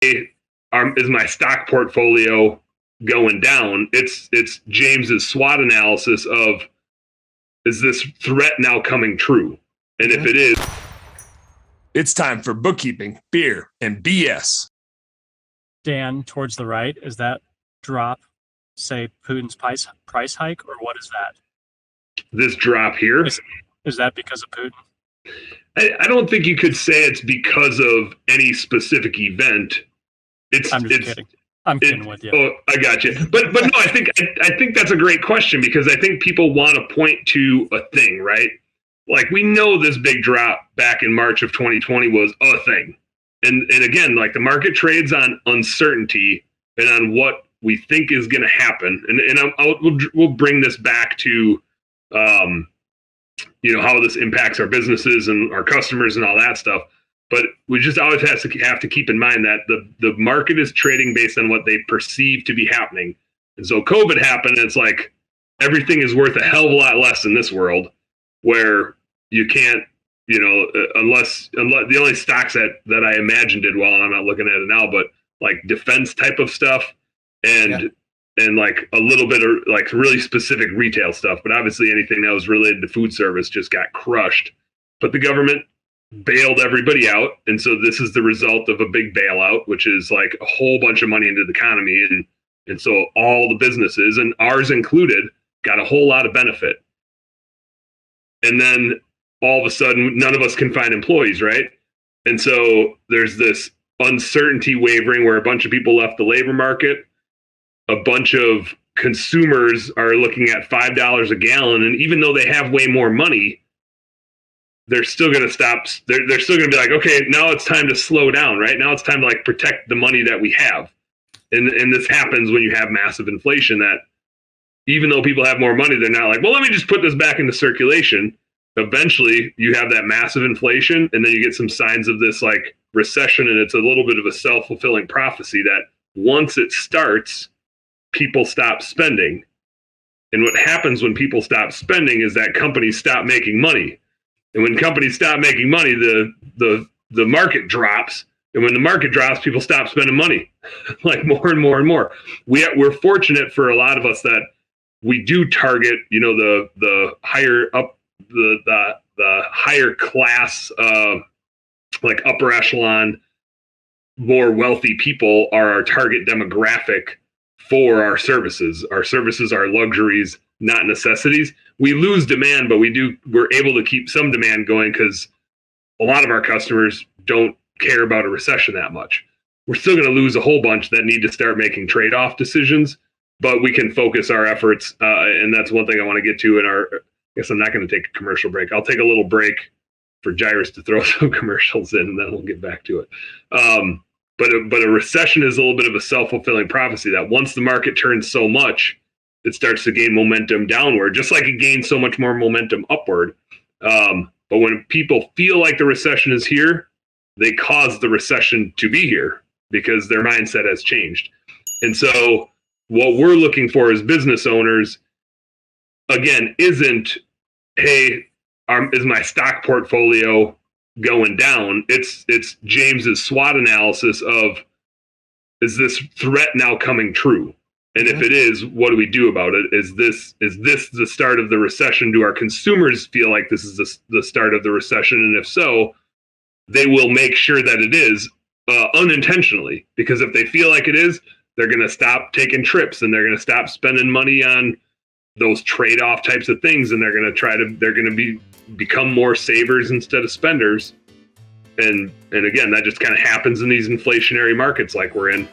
is my stock portfolio going down? It's James's SWOT analysis of, is this threat now coming true? And if it is, it's time for bookkeeping, beer, and BS. Dan, towards the right, is that drop, say, Putin's price hike, or what is that? This drop here? Is that because of Putin? I don't think you could say it's because of any specific event. I'm just kidding. I'm kidding with you. Oh, I got you. But no, I think that's a great question, because I think people want to point to a thing, right? Like, we know this big drop back in March of 2020 was a thing. And again, like, the market trades on uncertainty and on what we think is going to happen. And we'll bring this back to, how this impacts our businesses and our customers and all that stuff. But we just always have to keep in mind that the market is trading based on what they perceive to be happening. And so COVID happened, and it's like everything is worth a hell of a lot less in this world, where you can't, unless the only stocks that I imagine did well, and I'm not looking at it now, but like defense type of stuff and like a little bit of like really specific retail stuff. But obviously anything that was related to food service just got crushed. But the government bailed everybody out. And so this is the result of a big bailout, which is like a whole bunch of money into the economy. And so all the businesses, and ours included, got a whole lot of benefit. And then all of a sudden, none of us can find employees, right? And so there's this uncertainty wavering where a bunch of people left the labor market. A bunch of consumers are looking at $5 a gallon. And even though they have way more money, they're still going to stop. They're still going to be like, okay, now it's time to slow down, right? Now it's time to like protect the money that we have. And this happens when you have massive inflation, that even though people have more money, they're not like, well, let me just put this back into circulation. Eventually you have that massive inflation, and then you get some signs of this like recession. And it's a little bit of a self-fulfilling prophecy that once it starts, people stop spending. And what happens when people stop spending is that companies stop making money. And when companies stop making money, the market drops. And when the market drops, people stop spending money, like more and more and more. We're fortunate for a lot of us that we do target, the higher up, the higher class, like upper echelon, more wealthy people are our target demographic for our services. Our services are luxuries, not necessities. We lose demand, but we're able to keep some demand going because a lot of our customers don't care about a recession that much. We're still going to lose a whole bunch that need to start making trade-off decisions, but we can focus our efforts. And that's one thing I want to get to I guess I'm not going to take a commercial break. I'll take a little break for Jairus to throw some commercials in, and then we'll get back to it. But a recession is a little bit of a self-fulfilling prophecy that once the market turns so much, it starts to gain momentum downward, just like it gains so much more momentum upward. But when people feel like the recession is here, they cause the recession to be here because their mindset has changed. And so what we're looking for as business owners, again, isn't, hey, is my stock portfolio going down? It's James's SWOT analysis of, is this threat now coming true? And if it is, what do we do about it? Is this the start of the recession? Do our consumers feel like this is the start of the recession? And if so, they will make sure that it is unintentionally, because if they feel like it is, they're going to stop taking trips and they're going to stop spending money on those trade-off types of things. And they're going to become more savers instead of spenders. And again, that just kind of happens in these inflationary markets like we're in.